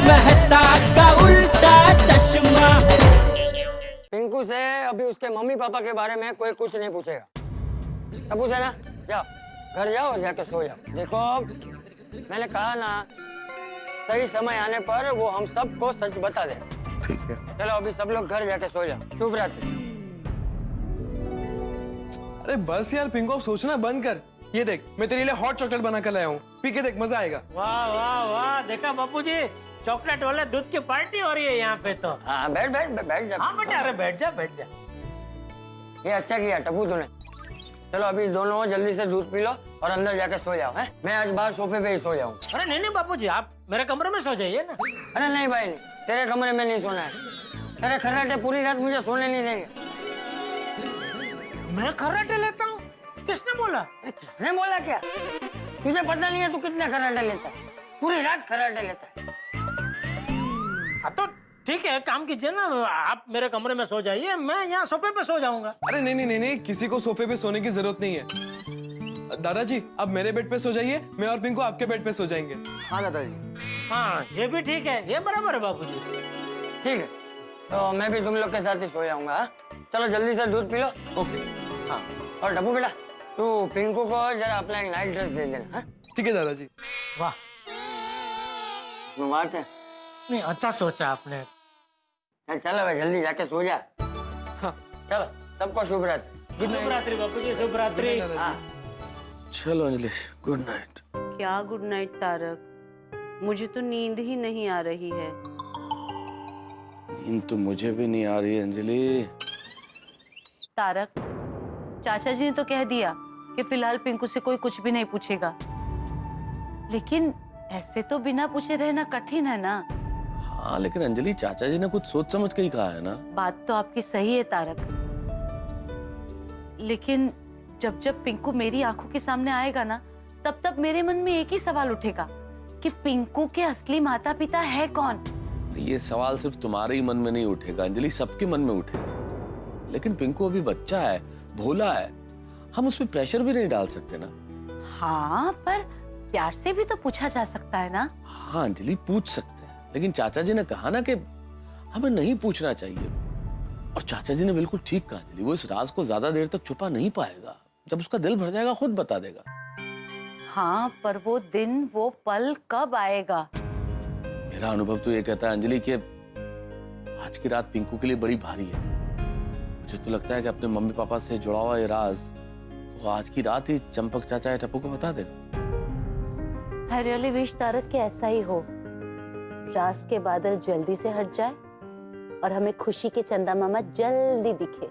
मेहता का उल्टा चश्मा। पिंकू से अभी उसके मम्मी पापा के बारे में कोई कुछ नहीं पूछेगा। तब पूछे ना, जाओ घर जाओ और जाके सो जाओ। देखो मैंने कहा ना, सही समय आने पर वो हम सबको सच बता दे। ठीक है। चलो अभी सब लोग घर जाके सो जाओ। शुभ रात्रि। अरे बस यार पिंकू, अब सोचना बंद कर। ये देख मैं तेरे लिए हॉट चॉकलेट बना कर लाया हूँ, पी के देख, मजा आएगा। वाह वाह वाह, देखा बापूजी, चॉकलेट वाले दूध की पार्टी हो रही है यहाँ पे तो। हाँ बैठ बैठ बैठ जा। हाँ बेटा, अरे बैठ जा बैठ जा। ये अच्छा किया टप्पू तूने। चलो अभी दोनों जल्दी से दूध पी लो और अंदर जाके सो जाओ। हैं? मैं आज बाहर सोफे पे ही सो जाऊंगा। अरे नहीं नहीं बापूजी, आप मेरे कमरे में सो जाइए ना। अरे नहीं भाई नहीं, तेरे कमरे में नहीं सोना है। तेरे खर्राटे पूरी रात मुझे सोने नहीं देंगे। मैं खर्राटे लेता हूँ? किसने बोला? किसने बोला क्या? तुझे पता नहीं है तू कितने खर्राटे लेता है? पूरी रात खर्राटे लेता है। हाँ तो ठीक है, काम कीजिए ना, आप मेरे कमरे में सो जाइए, मैं यहाँ सोफे पे सो जाऊंगा। अरे नहीं नहीं नहीं नहीं, किसी को सोफे पे सोने की जरूरत नहीं है। दादाजी आप मेरे बेड पे सो जाइए, मैं और पिंकू आपके बेड पे सो जाएंगे। हाँ दादाजी। हाँ ये भी ठीक है, ये बराबर है बापूजी। ठीक है, तो मैं भी तुम लोग के साथ ही सो जाऊंगा। चलो जल्दी से दूध पी लो। ओके। हाँ और डब्बू बेटा, तू पिंकू को जरा अपना एक नाइट ड्रेस दे देना। ठीक है दादाजी। वाह, बात है। नहीं अच्छा सोचा आपने। चलो भाई जल्दी जाके सो जा। हाँ। चलो सबको शुभ रात्रि। शुभ रात्रि बापूजी, शुभ रात्रि। हाँ। चलो अंजलि, गुड नाइट। क्या गुड नाइट तारक, मुझे तो नींद ही नहीं आ रही है। नींद तो मुझे भी नहीं आ रही है अंजलि। तारक, चाचा जी ने तो कह दिया कि फिलहाल पिंकू से कोई कुछ भी नहीं पूछेगा, लेकिन ऐसे तो बिना पूछे रहना कठिन है ना। हाँ लेकिन अंजलि, चाचा जी ने कुछ सोच समझ के ही कहा है ना। बात तो आपकी सही है तारक, लेकिन जब जब पिंकू मेरी आंखों के सामने आएगा ना, तब तब मेरे मन में एक ही सवाल उठेगा कि पिंकू के असली माता पिता है कौन। ये सवाल सिर्फ तुम्हारे ही मन में नहीं उठेगा अंजलि, सबके मन में उठेगा। लेकिन पिंकू अभी बच्चा है, भोला है, हम उस पर प्रेशर भी नहीं डाल सकते ना। हाँ पर प्यार से भी तो पूछा जा सकता है ना। हाँ अंजलि, पूछ सकते हैं, लेकिन चाचा जी ने कहा ना कि हमें नहीं पूछना चाहिए। और चाचा जी ने बिल्कुल ठीक कहा अंजलि, वो इस राज को ज्यादा देर तक छुपा नहीं पाएगा। जब उसका दिल भर जाएगा खुद बता देगा। हाँ पर वो दिन वो पल कब आएगा? मेरा अनुभव तो ये कहता है अंजलि कि आज की रात पिंकू के लिए बड़ी भारी है। मुझे तो लगता है कि अपने मम्मी पापा से जुड़ा हुआ ये राज तो आज की रात ही चंपक चाचा या टप्पू को बता देगा। I really wish तारक के ऐसा ही हो, रात के बादल जल्दी से हट जाए और हमें खुशी के चंदा मामा जल्दी दिखे।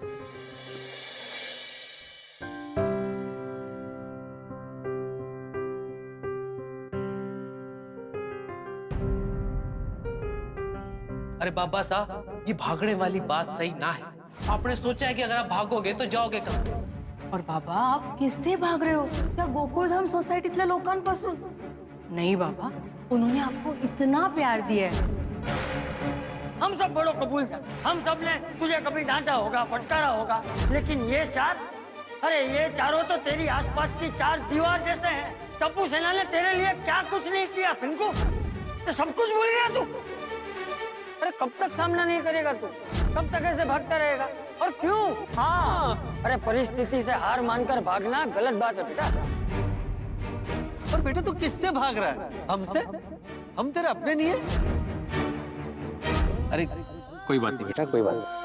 अरे बाबा साहब, ये भागने वाली बात सही ना है। आपने सोचा है कि अगर आप भागोगे तो जाओगे कहाँ? और बाबा आप किससे भाग रहे हो? त्या गोकुळधाम सोसायटीतल्या लोकांपासून? नहीं बाबा, उन्होंने आपको इतना प्यार दिया है। हम सब बड़ो कबूल थे, हम सब ने तुझे कभी डांटा होगा, फटकारा होगा, लेकिन ये चार, अरे ये चारों तो तेरी आसपास की चार दीवार जैसे हैं। टप्पू सेना ने तेरे लिए क्या कुछ नहीं किया पिंकू, तो सब कुछ भूल गया तू। अरे कब तक सामना नहीं करेगा तू? कब तक ऐसे भागता रहेगा? और क्यों? हाँ, अरे परिस्थिति से हार मानकर भागना गलत बात है बेटा। और बेटा तू किससे भाग रहा है? हमसे? हम तेरे अपने नहीं है? अरे कोई बात नहीं बेटा, कोई बात नहीं।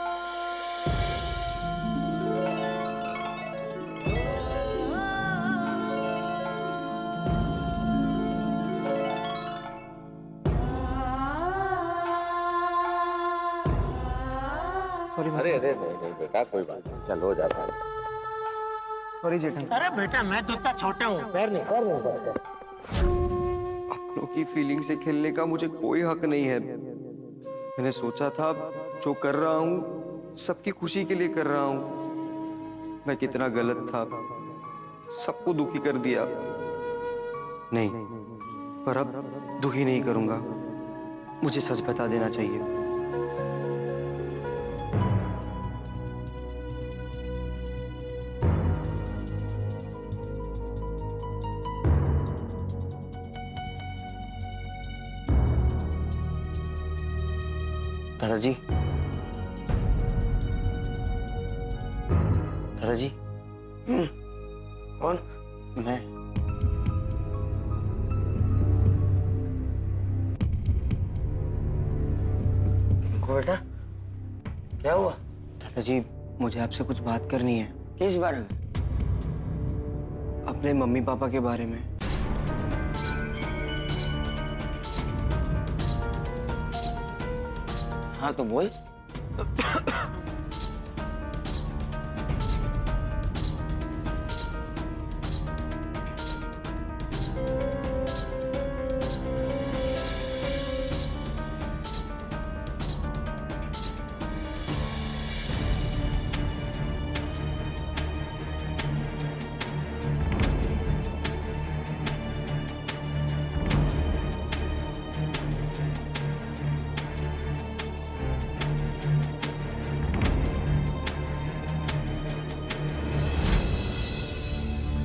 अरे अरे नहीं बेटा, कोई बात नहीं, चल हो जाता है। सॉरी जेठन। अरे बेटा मैं तुझसे छोटा हूँ, पैर नहीं कर। अपनों की फीलिंग से खेलने का मुझे कोई हक नहीं है। मैंने सोचा था जो कर रहा हूँ सबकी खुशी के लिए कर रहा हूँ। मैं कितना गलत था, सबको दुखी कर दिया। नहीं, पर अब दुखी नहीं करूंगा। मुझे सच बता देना चाहिए। दादाजी, दादाजी। कौन? मैं को बेटा, क्या हुआ? दादाजी, मुझे आपसे कुछ बात करनी है। किस बारे में? अपने मम्मी पापा के बारे में। हाँ तो बोल।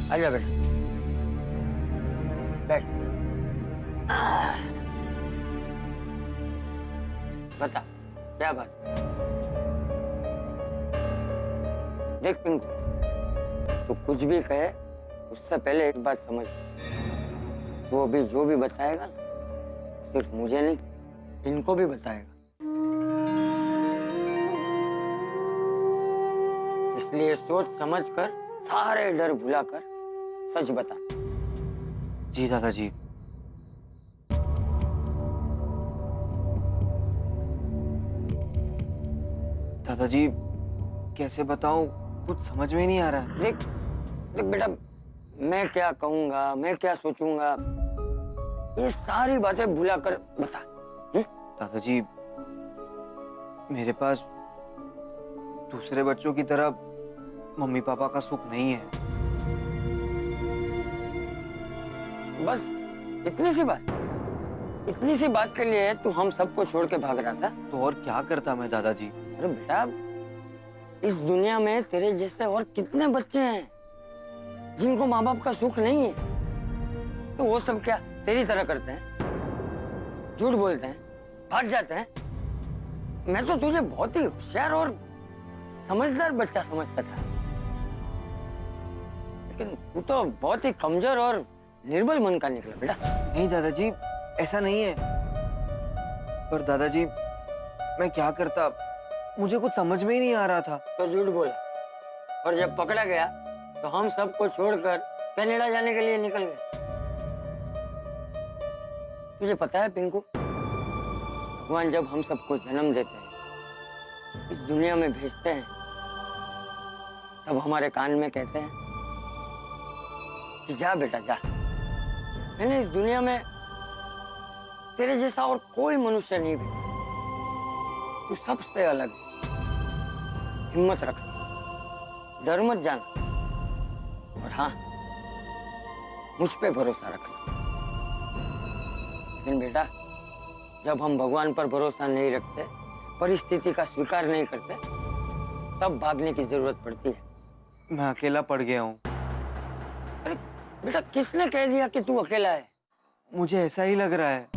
आजा बेटा, बैठ। बता, क्या बात? देख पिंकू, तू कुछ भी कहे उससे पहले एक बात समझ। तू अभी जो भी बताएगा ना, सिर्फ मुझे नहीं, इनको भी बताएगा। इसलिए सोच समझ कर, सारे डर भुलाकर सच बता। जी दादाजी। दादाजी, कैसे बताऊं, कुछ समझ में नहीं आ रहा है। देख देख बेटा, मैं क्या कहूंगा, मैं क्या सोचूंगा, ये सारी बातें भुलाकर बता। दादाजी, मेरे पास दूसरे बच्चों की तरह मम्मी पापा का सुख नहीं है। बस इतनी सी बात के लिए तू हम सबको छोड़ के भाग रहा था? तो और क्या करता मैं दादाजी। अरे बेटा, इस दुनिया में तेरे जैसे और कितने बच्चे हैं जिनको माँ बाप का सुख नहीं है। तो वो सब क्या तेरी तरह करते हैं? झूठ बोलते हैं, भाग जाते हैं। मैं तो तुझे बहुत ही होशियार और समझदार बच्चा समझता था, लेकिन तू तो बहुत ही कमजोर और निर्बल मन का निकला बेटा। नहीं दादाजी, ऐसा नहीं है। पर दादाजी, मैं क्या करता, मुझे कुछ समझ में ही नहीं आ रहा था। तो झूठ बोला, और जब पकड़ा गया तो हम सबको छोड़कर कनाडा जाने के लिए निकल गए। तुझे पता है पिंकू, भगवान जब हम सबको जन्म देते हैं, इस दुनिया में भेजते हैं, तब हमारे कान में कहते हैं कि जा बेटा जा। मैंने इस दुनिया में तेरे जैसा और कोई मनुष्य नहीं भेजा। तू सबसे अलग है। हिम्मत रख, डर मत जाना, और हाँ, मुझ पे भरोसा रखना। लेकिन बेटा, जब हम भगवान पर भरोसा नहीं रखते, परिस्थिति का स्वीकार नहीं करते, तब भागने की जरूरत पड़ती है। मैं अकेला पड़ गया हूँ। अरे बेटा, किसने कह दिया कि तू अकेला है? मुझे ऐसा ही लग रहा है।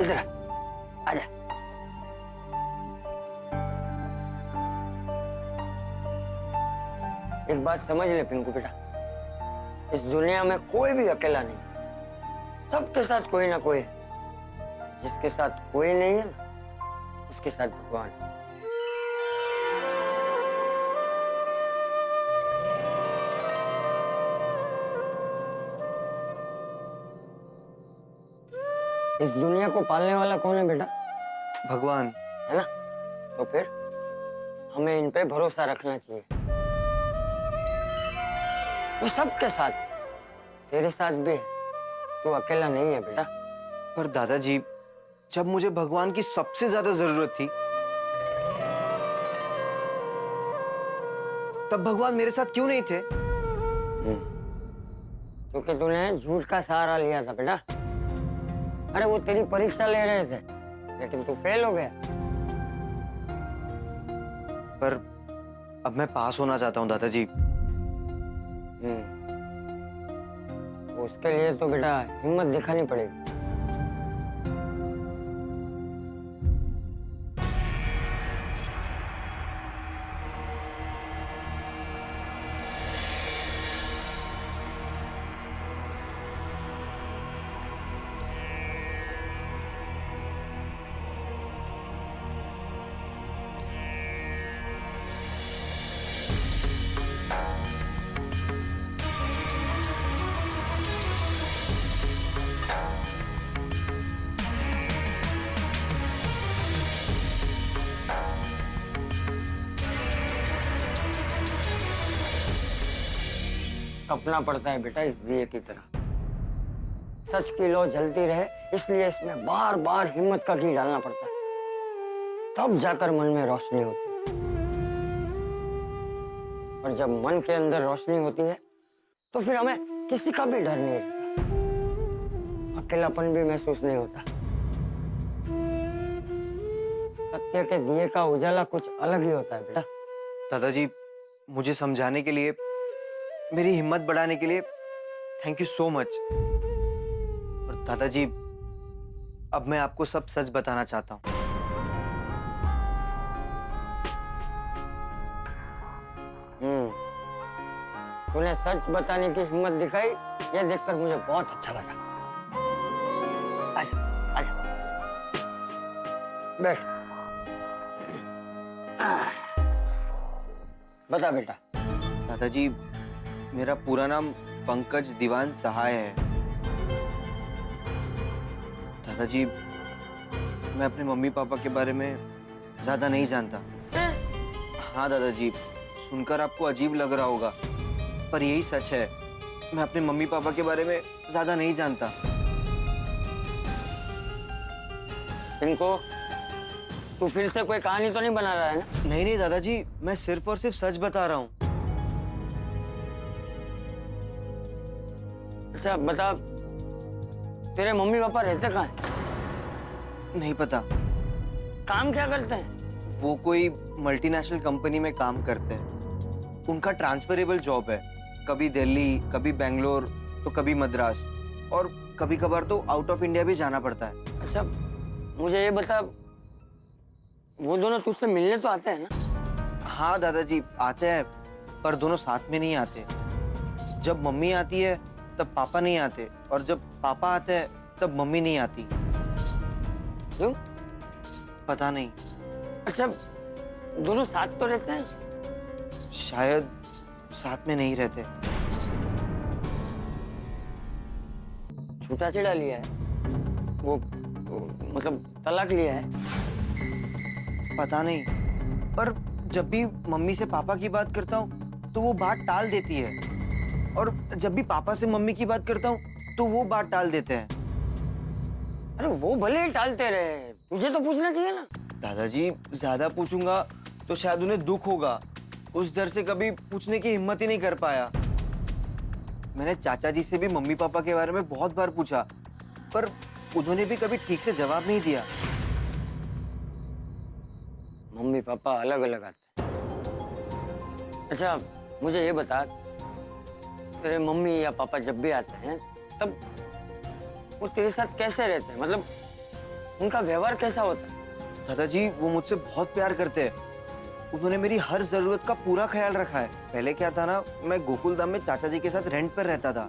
इधर आजा। एक बात समझ ले पिंकू बेटा, इस दुनिया में कोई भी अकेला नहीं। सबके साथ कोई ना कोई है। जिसके साथ कोई नहीं है ना, उसके साथ भगवान। इस दुनिया को पालने वाला कौन है बेटा? भगवान। है ना? तो फिर हमें इन पे भरोसा रखना चाहिए। वो सबके साथ, तेरे साथ भी है। तू अकेला नहीं है बेटा। पर दादाजी, जब मुझे भगवान की सबसे ज्यादा जरूरत थी, तब भगवान मेरे साथ क्यों नहीं थे? क्योंकि तूने झूठ का सहारा लिया था बेटा। अरे वो तेरी परीक्षा ले रहे थे, लेकिन तू फेल हो गया। पर अब मैं पास होना चाहता हूँ दादाजी। उसके लिए तो बेटा हिम्मत दिखानी पड़ेगी। अपना पड़ता है बेटा इस दिए की तरह। सच की लौ जलती रहे, इसलिए इसमें बार बार हिम्मत का घी डालना पड़ता है, तब जाकर मन में रोशनी होती है। और जब मन के अंदर रोशनी होती है तो फिर हमें किसी का भी डर नहीं रहता, अकेलापन भी महसूस नहीं होता। सत्य के दिए का उजाला कुछ अलग ही होता है बेटा। दादाजी, मुझे समझाने के लिए, मेरी हिम्मत बढ़ाने के लिए थैंक यू सो मच। और दादाजी, अब मैं आपको सब सच बताना चाहता हूँ। तूने सच बताने की हिम्मत दिखाई, ये देखकर मुझे बहुत अच्छा लगा। आजा, आजा, बैठ। बता बेटा। दादाजी, मेरा पूरा नाम पंकज दीवान सहाय है। दादाजी, मैं अपने मम्मी पापा के बारे में ज्यादा नहीं जानता। हाँ दादाजी, सुनकर आपको अजीब लग रहा होगा, पर यही सच है। मैं अपने मम्मी पापा के बारे में ज्यादा नहीं जानता। इनको तू फिर से कोई कहानी तो नहीं बना रहा है ना? नहीं नहीं दादाजी, मैं सिर्फ और सिर्फ सच बता रहा हूँ। अच्छा बता, तेरे मम्मी पापा रहते कहाँ हैं? नहीं पता। काम क्या करते हैं? वो कोई मल्टीनेशनल कंपनी में काम करते हैं। उनका ट्रांसफरेबल जॉब है, कभी दिल्ली, कभी बेंगलोर, तो कभी मद्रास, और कभी कभार तो आउट ऑफ इंडिया भी जाना पड़ता है। अच्छा मुझे ये बता, वो दोनों तुझसे मिलने तो आते हैं ना? हाँ दादाजी, आते हैं, पर दोनों साथ में नहीं आते। जब मम्मी आती है तब पापा नहीं आते, और जब पापा आते हैं तब मम्मी नहीं आती। क्यों? पता नहीं। अच्छा दोनों साथ तो रहते हैं? शायद साथ में नहीं रहते। छूटा-छेड़ा लिया है? वो मतलब तलाक लिया है? पता नहीं, पर जब भी मम्मी से पापा की बात करता हूँ तो वो बात टाल देती है, और जब भी पापा से मम्मी की बात करता हूँ तो वो बात टाल देते हैं। अरे वो भले ही टालते रहे, तुझे तो पूछना चाहिए ना। दादाजी, ज्यादा पूछूंगा तो शायद उन्हें दुख होगा, उस डर से कभी पूछने की हिम्मत ही नहीं कर पाया। मैंने चाचा जी से भी मम्मी पापा के बारे में बहुत बार पूछा, पर उन्होंने भी कभी ठीक से जवाब नहीं दिया। मम्मी पापा अलग अलग आते हैं। अच्छा मुझे ये बता, तेरे मम्मी या पापा जब भी आते हैं तब वो तेरे साथ कैसे रहते हैं? मतलब उनका व्यवहार कैसा होता है? दादाजी, वो मुझसे बहुत प्यार करते हैं। उन्होंने मेरी हर जरूरत का पूरा ख्याल रखा है। पहले क्या था ना, मैं गोकुलधाम में चाचा जी के साथ रेंट पर रहता था।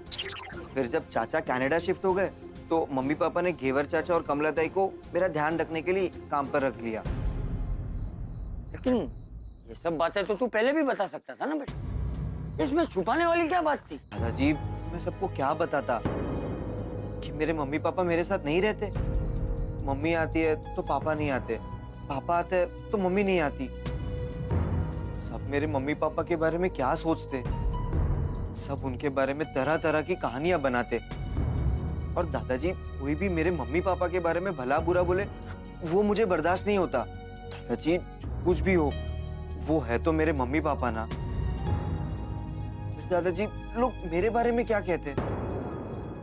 फिर जब चाचा कनाडा शिफ्ट हो गए तो मम्मी पापा ने घेवर चाचा और कमलाताई को मेरा ध्यान रखने के लिए काम पर रख लिया। लेकिन ये सब बातें तो तू पहले भी बता सकता था ना बेटा, इसमें छुपाने वाली क्या बात थी? दादाजी, मैं सबको क्या बताता कि मेरे मम्मी पापा मेरे साथ नहीं रहते। मम्मी आती है तो पापा नहीं आते, पापा आते हैं तो मम्मी नहीं आती। सब मेरे मम्मी पापा के बारे में क्या सोचते, सब उनके बारे में तरह तरह की कहानियां बनाते। और दादाजी, कोई भी मेरे मम्मी पापा के बारे में भला बुरा बोले वो मुझे बर्दाश्त नहीं होता। दादाजी, कुछ भी हो, वो है तो मेरे मम्मी पापा ना। दादाजी, लोग मेरे बारे में क्या कहते हैं?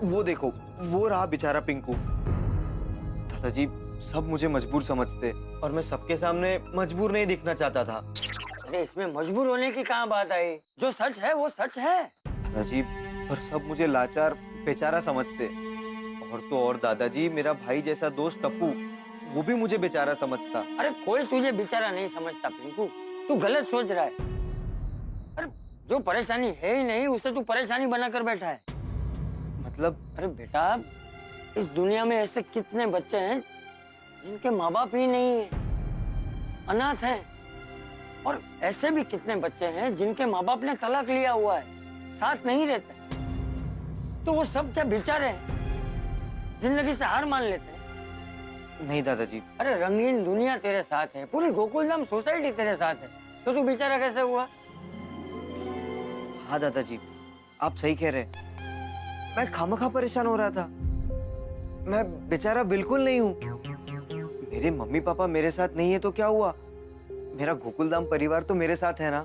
वो देखो, वो रहा बेचारा पिंकू। दादाजी, सब मुझे मजबूर समझते, और मैं सबके सामने मजबूर नहीं दिखना चाहता था। अरे इसमें मजबूर होने की कहाँ बात आई? जो सच है वो सच है। दादाजी, पर सब मुझे लाचार, बेचारा समझते। और तो और दादाजी, मेरा भाई जैसा दोस्त टप्पू, वो भी मुझे बेचारा समझता। अरे कोई तुझे बेचारा नहीं समझता पिंकू, तू गलत सोच रहा है। अरे जो परेशानी है ही नहीं उसे तू परेशानी बनाकर बैठा है। मतलब? अरे बेटा, इस दुनिया में ऐसे कितने बच्चे हैं जिनके माँ बाप ही नहीं है, अनाथ हैं। और ऐसे भी कितने बच्चे हैं जिनके माँ बाप ने तलाक लिया हुआ है, साथ नहीं रहते। तो वो सब क्या बेचारे हैं, जिंदगी से हार मान लेते हैं? नहीं दादाजी। अरे रंगीन दुनिया तेरे साथ है, पूरी गोकुलधाम सोसाइटी तेरे साथ है, तो तू बेचारा कैसे हुआ? हाँ दादाजी, आप सही कह रहे हैं। मैं खामखा परेशान हो रहा था। मैं बेचारा बिल्कुल नहीं हूँ। मेरे मम्मी पापा मेरे साथ नहीं है तो क्या हुआ, मेरा गोकुलधाम परिवार तो मेरे साथ है ना।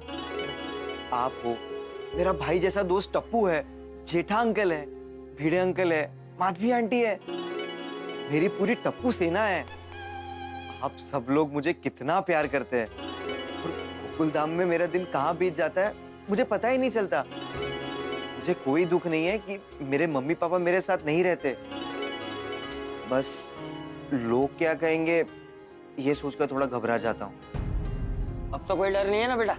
आप हो, मेरा भाई जैसा दोस्त टप्पू है, जेठा अंकल है, भिड़े अंकल है, माधवी आंटी है, मेरी पूरी टप्पू सेना है। आप सब लोग मुझे कितना प्यार करते हैं। और गोकुलधाम में मेरा दिन कहाँ बीत जाता है मुझे पता ही नहीं चलता। मुझे कोई दुख नहीं है कि मेरे मम्मी पापा मेरे साथ नहीं रहते। बस लोग क्या कहेंगे ये सोचकर थोड़ा घबरा जाता हूँ। अब तो कोई डर नहीं है ना बेटा?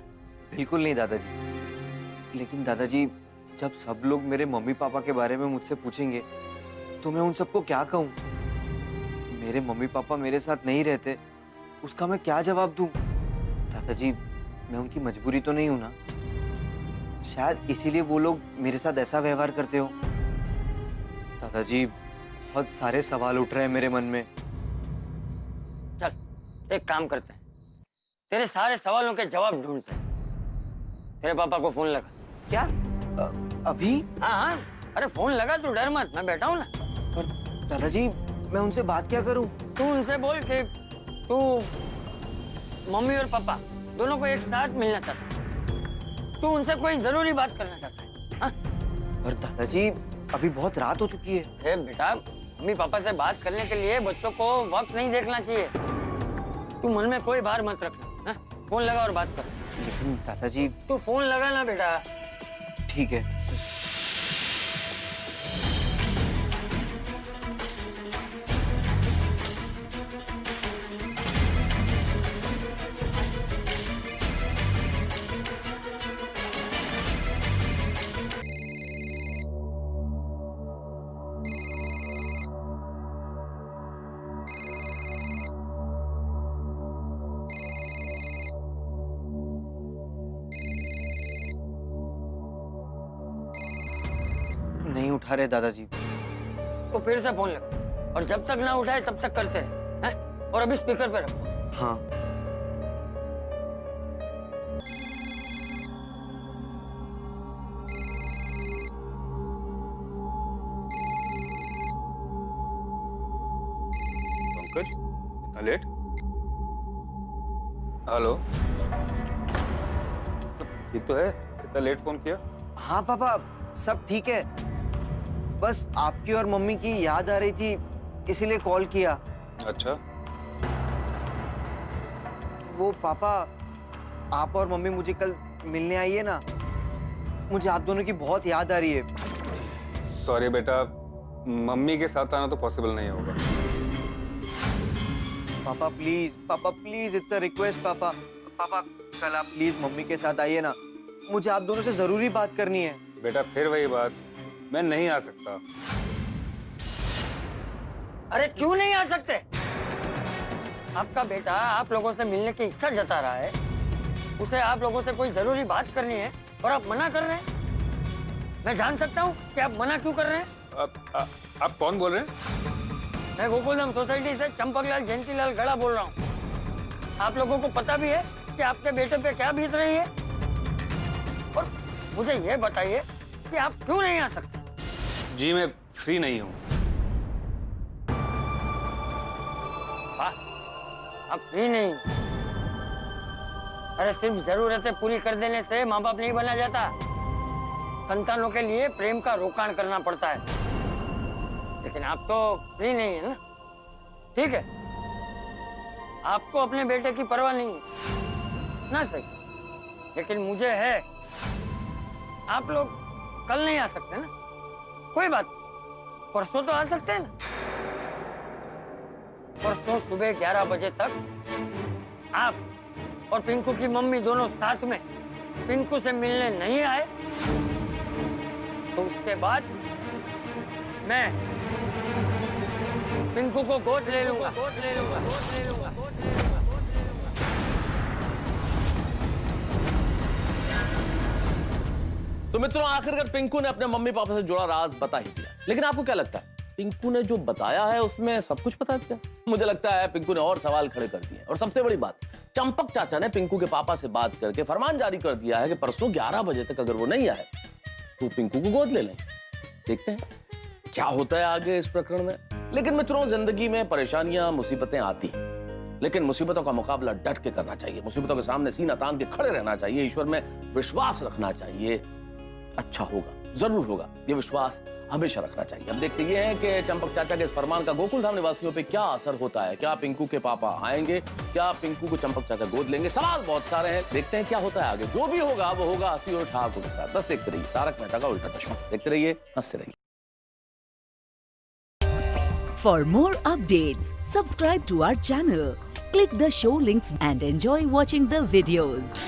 बिल्कुल नहीं दादाजी। लेकिन दादाजी, जब सब लोग मेरे मम्मी पापा के बारे में मुझसे पूछेंगे तो मैं उन सबको क्या कहूँ? मेरे मम्मी पापा मेरे साथ नहीं रहते, उसका मैं क्या जवाब दूँ? दादाजी, मैं उनकी मजबूरी तो नहीं हूं ना? शायद इसीलिए वो लोग मेरे साथ ऐसा व्यवहार करते हो। दादाजी, बहुत सारे सवाल उठ रहे हैं मेरे मन में। चल एक काम करते हैं, तेरे सारे सवालों के जवाब ढूंढते हैं। तेरे पापा को फोन लगा। क्या? अभी? हाँ हाँ, अरे फोन लगा, तू डर मत, मैं बैठा हूँ ना। पर दादाजी, मैं उनसे बात क्या करूं? तू उनसे बोल कि तू मम्मी और पापा दोनों को एक साथ मिलना चाहता है, तू उनसे कोई जरूरी बात करना चाहता है। हाँ? पर दादाजी, अभी बहुत रात हो चुकी है। अरे बेटा, मम्मी पापा से बात करने के लिए बच्चों को वक्त नहीं देखना चाहिए। तू मन में कोई भार मत रखना। हाँ? फोन लगा और बात कर। लेकिन दादाजी। तू फोन लगा ना बेटा। ठीक है। नहीं उठा रहे दादाजी। तो फिर से फोन लगा और जब तक ना उठाए तब तक करते रहे। हैं? और अभी स्पीकर पे रखो। हाँ। पंकज, इतना लेट? हेलो, सब ठीक तो है? इतना लेट फोन किया? हाँ पापा, सब ठीक है। बस आपकी और मम्मी की याद आ रही थी, इसीलिए कॉल किया। अच्छा। वो पापा, आप और मम्मी मुझे कल मिलने आई है ना, मुझे आप दोनों की बहुत याद आ रही है। सॉरी बेटा, मम्मी के साथ आना तो पॉसिबल नहीं होगा। पापा प्लीज, इट्स अ रिक्वेस्ट पापा। पापा, कल आप प्लीज मम्मी के साथ आइए ना, मुझे आप दोनों से जरूरी बात करनी है। बेटा फिर वही बात, मैं नहीं आ सकता। अरे क्यों नहीं आ सकते? आपका बेटा आप लोगों से मिलने की इच्छा जता रहा है, उसे आप लोगों से कोई जरूरी बात करनी है और आप मना कर रहे हैं। मैं जान सकता हूँ कि आप मना क्यों कर रहे हैं? आप कौन बोल रहे हैं? मैं गोकुलधाम सोसाइटी से चंपकलाल जयंतीलाल गड़ा बोल रहा हूँ। आप लोगों को पता भी है कि आपके बेटे पे क्या बीत रही है, और मुझे ये बताइए कि आप क्यों नहीं आ सकते? जी मैं फ्री नहीं हूँ। आप फ्री नहीं? अरे सिर्फ जरूरतें पूरी कर देने से माँ बाप नहीं बना जाता। संतानों के लिए प्रेम का रोकाण करना पड़ता है। लेकिन आप तो फ्री नहीं है ना? ठीक है, आपको अपने बेटे की परवाह नहीं है ना? सही, लेकिन मुझे है। आप लोग कल नहीं आ सकते ना? कोई बात, परसों तो आ सकते हैं ना। परसों सुबह 11 बजे तक आप और पिंकू की मम्मी दोनों साथ में पिंकू से मिलने नहीं आए तो उसके बाद मैं पिंकू को गोद ले लूंगा। तो मित्रों, आखिरकार पिंकू ने अपने मम्मी पापा से जुड़ा राज बता ही दिया। लेकिन आपको क्या लगता है, पिंकू ने जो बताया है उसमें सब कुछ बता दिया? मुझे लगता है पिंकू ने और सवाल खड़े कर दिए। और सबसे बड़ी बात, चंपक चाचा ने पिंकू के पापा से बात करके फरमान जारी कर दिया है कि परसों 11 बजे तक अगर वो नहीं आए तो पिंकू को गोद ले लें। देखते हैं क्या होता है आगे इस प्रकरण में। लेकिन मित्रों, जिंदगी में परेशानियां, मुसीबतें आती हैं, लेकिन मुसीबतों का मुकाबला डट के करना चाहिए। मुसीबतों के सामने सीना तान के खड़े रहना चाहिए। ईश्वर में विश्वास रखना चाहिए। अच्छा होगा, जरूर होगा, ये विश्वास हमेशा रखना चाहिए। अब देखते ये हैं कि चंपक चाचा के इस फरमान का गोकुल धाम निवासियों पे क्या असर होता है। क्या पिंकू के पापा आएंगे? क्या पिंकू को चंपक चाचा गोद लेंगे? सवाल बहुत सारे हैं। देखते हैं क्या होता है आगे। जो भी होगा वो होगा हंसी और ठाकुर के साथ। बस देखते रहिए तारक मेहता का उल्टा चश्मा। देखते रहिए, हंसते रहिए। For more updates, subscribe to our channel, click the show links and enjoy watching the videos.